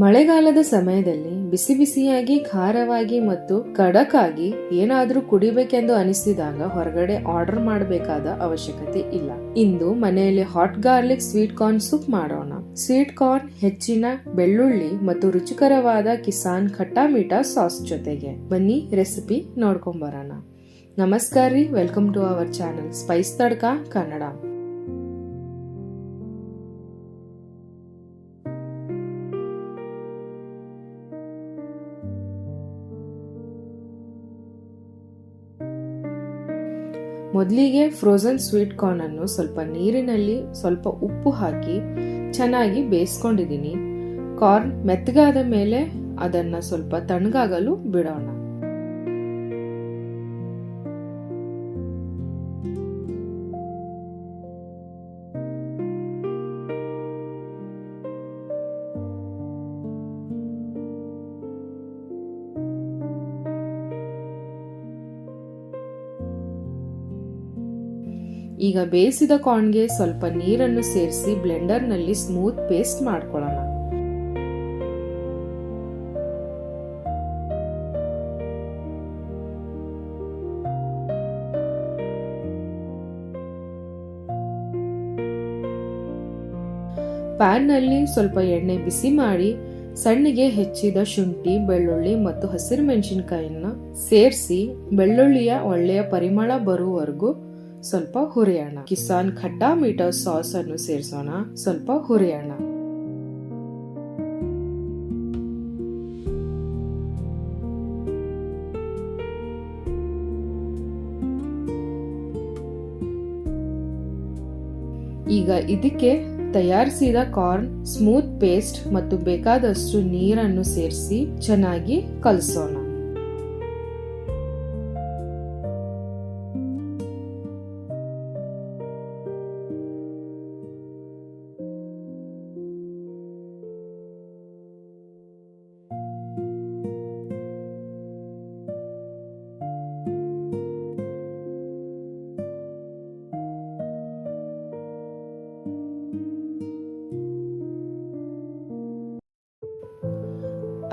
ಮಳೆಗಾಲದ ಸಮಯದಲ್ಲಿ ಬಿಸಿ ಬಿಸಿಯಾಗಿ ಖಾರವಾಗಿ ಮತ್ತು ಖಡಕ್ ಆಗಿ ಏನಾದ್ರೂ ಕುಡಿಬೇಕೆಂದು ಅನಿಸಿದಾಗ ಹೊರಗಡೆ ಆರ್ಡರ್ ಮಾಡಬೇಕಾದ ಅವಶ್ಯಕತೆ ಇಲ್ಲ. ಇಂದು ಮನೆಯಲ್ಲಿ hot garlic sweet corn soup ಮಾಡೋಣ. ಸ್ವೀಟ್ ಕಾರ್ನ್ ಹೆಚ್ಚಿನ ಬೆಳ್ಳುಳ್ಳಿ ಮತ್ತು ರುಚಿಕರವಾದ ಕಿಸಾನ್ ಖಟ್ಟಾ ಮೀಠಾ ಸಾಸ್ ಜೊತೆಗೆ ಬನ್ನಿ ರೆಸಿಪಿ ನೋಡ್ಕೊಂಡ್ ಬರೋಣ. ನಮಸ್ಕಾರ ರೀ, welcome to our channel spice tadka Kannada. ಮೊದಲಿಗೆ ಫ್ರೋಜನ್ ಸ್ವೀಟ್ ಕಾರ್ನ್ ಅನ್ನು ಸ್ವಲ್ಪ ನೀರಿನಲ್ಲಿ ಸ್ವಲ್ಪ ಉಪ್ಪು ಹಾಕಿ ಚೆನ್ನಾಗಿ ಬೇಯಿಸ್ಕೊಂಡಿದ್ದೀನಿ. ಕಾರ್ನ್ ಮೆತ್ತಗಾದ ಮೇಲೆ ಅದನ್ನ ಸ್ವಲ್ಪ ತಣ್ಣಗಾಗಲು ಬಿಡೋಣ. ಈಗ ಬೇಯಿಸಿದ ಕಾರ್ನ್ಗೆ ಸ್ವಲ್ಪ ನೀರನ್ನು ಸೇರಿಸಿ ಬ್ಲೆಂಡರ್ ನಲ್ಲಿ ಸ್ಮೂತ್ ಪೇಸ್ಟ್ ಮಾಡ್ಕೊಳ್ಳೋಣ. ಪ್ಯಾನ್ ನಲ್ಲಿ ಸ್ವಲ್ಪ ಎಣ್ಣೆ ಬಿಸಿ ಮಾಡಿ ಸಣ್ಣಗೆ ಹೆಚ್ಚಿದ ಶುಂಠಿ, ಬೆಳ್ಳುಳ್ಳಿ ಮತ್ತು ಹಸಿರು ಮೆಣಸಿನಕಾಯಿಯನ್ನ ಸೇರಿಸಿ ಬೆಳ್ಳುಳ್ಳಿಯ ಒಳ್ಳೆಯ ಪರಿಮಳ ಬರುವವರೆಗೂ ಸ್ವಲ್ಪ ಹುರಿಯೋಣ. ಕಿಸಾನ್ ಖಟ್ಟಾ ಮೀಠಾ ಸಾಸ್ ಅನ್ನು ಸೇರಿಸೋಣ. ಸ್ವಲ್ಪ ಹುರಿಯೋಣ. ಈಗ ಇದಕ್ಕೆ ತಯಾರಿಸಿದ ಕಾರ್ನ್ ಸ್ಮೂತ್ ಪೇಸ್ಟ್ ಮತ್ತು ಬೇಕಾದಷ್ಟು ನೀರನ್ನು ಸೇರಿಸಿ ಚೆನ್ನಾಗಿ ಕಲಸೋಣ.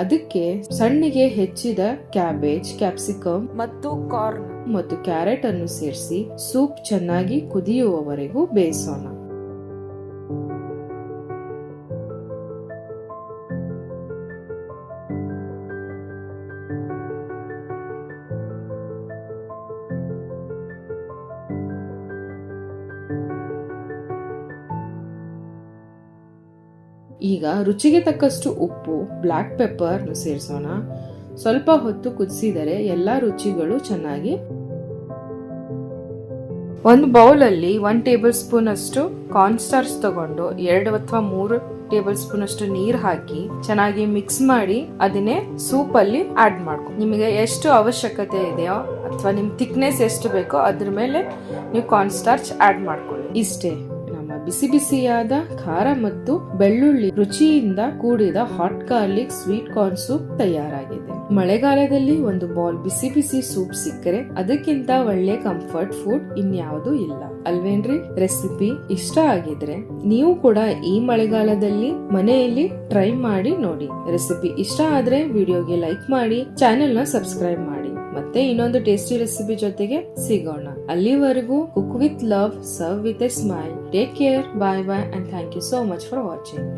ಅದಕ್ಕೆ ಸಣ್ಣಗೆ ಹೆಚ್ಚಿದ ಕ್ಯಾಬೇಜ್, ಕ್ಯಾಪ್ಸಿಕಮ್ ಮತ್ತು ಕಾರ್ನ್ ಮತ್ತು ಕ್ಯಾರೆಟ್ ಅನ್ನು ಸೇರಿಸಿ ಸೂಪ್ ಚೆನ್ನಾಗಿ ಕುದಿಯುವವರೆಗೂ ಬೇಯಿಸೋಣ. ಈಗ ರುಚಿಗೆ ತಕ್ಕಷ್ಟು ಉಪ್ಪು, ಬ್ಲಾಕ್ ಪೆಪ್ಪರ್ ಸೇರಿಸೋಣ. ಸ್ವಲ್ಪ ಹೊತ್ತು ಕುದಿಸಿದರೆ ಎಲ್ಲಾ ರುಚಿಗಳು ಚೆನ್ನಾಗಿ. ಒಂದು ಬೌಲ್ ಅಲ್ಲಿ 1 ಟೇಬಲ್ ಸ್ಪೂನ್ ಅಷ್ಟು ಕಾರ್ನ್ ಸ್ಟಾರ್ಚ್ ತಗೊಂಡು 2 ಅಥವಾ 3 ಟೇಬಲ್ ಸ್ಪೂನ್ ಅಷ್ಟು ನೀರ್ ಹಾಕಿ ಚೆನ್ನಾಗಿ ಮಿಕ್ಸ್ ಮಾಡಿ ಅದನ್ನೇ ಸೂಪ್ ಅಲ್ಲಿ ಆಡ್ ಮಾಡ್ಕೊಂಡು ನಿಮಗೆ ಎಷ್ಟು ಅವಶ್ಯಕತೆ ಇದೆಯೋ ಅಥವಾ ನಿಮ್ ಥಿಕ್ನೆಸ್ ಎಷ್ಟು ಬೇಕೋ ಅದ್ರ ಮೇಲೆ ನೀವು ಕಾರ್ನ್ ಸ್ಟಾರ್ಚ್ ಆಡ್ ಮಾಡ್ಕೊಳ್ಳಿ. ಇಷ್ಟೇ, ಬಿಸಿ ಬಿಸಿಯಾದ ಖಾರ ಮತ್ತು ಬೆಳ್ಳುಳ್ಳಿ ರುಚಿಯಿಂದ ಕೂಡಿದ hot garlic sweet corn soup ತಯಾರಾಗಿದೆ. ಮಳೆಗಾಲದಲ್ಲಿ ಒಂದು ಬೌಲ್ ಬಿಸಿ ಬಿಸಿ ಸೂಪ್ ಸಿಕ್ಕರೆ ಅದಕ್ಕಿಂತ ಒಳ್ಳೆ ಕಂಫರ್ಟ್ ಫುಡ್ ಇನ್ಯಾವುದೂ ಇಲ್ಲ ಅಲ್ವೇನ್ರಿ? ರೆಸಿಪಿ ಇಷ್ಟ ಆಗಿದ್ರೆ ನೀವು ಕೂಡ ಈ ಮಳೆಗಾಲದಲ್ಲಿ ಮನೆಯಲ್ಲಿ ಟ್ರೈ ಮಾಡಿ ನೋಡಿ. ರೆಸಿಪಿ ಇಷ್ಟ ಆದ್ರೆ ವಿಡಿಯೋಗೆ ಲೈಕ್ ಮಾಡಿ, ಚಾನೆಲ್ ನ ಸಬ್ಸ್ಕ್ರೈಬ್ ಮಾಡಿ. ಮತ್ತೆ ಇನ್ನೊಂದು ಟೇಸ್ಟಿ ರೆಸಿಪಿ ಜೊತೆಗೆ ಸಿಗೋಣ. ಅಲ್ಲಿವರೆಗೂ cook with love, serve with a smile. Take care, bye bye, and thank you so much for watching.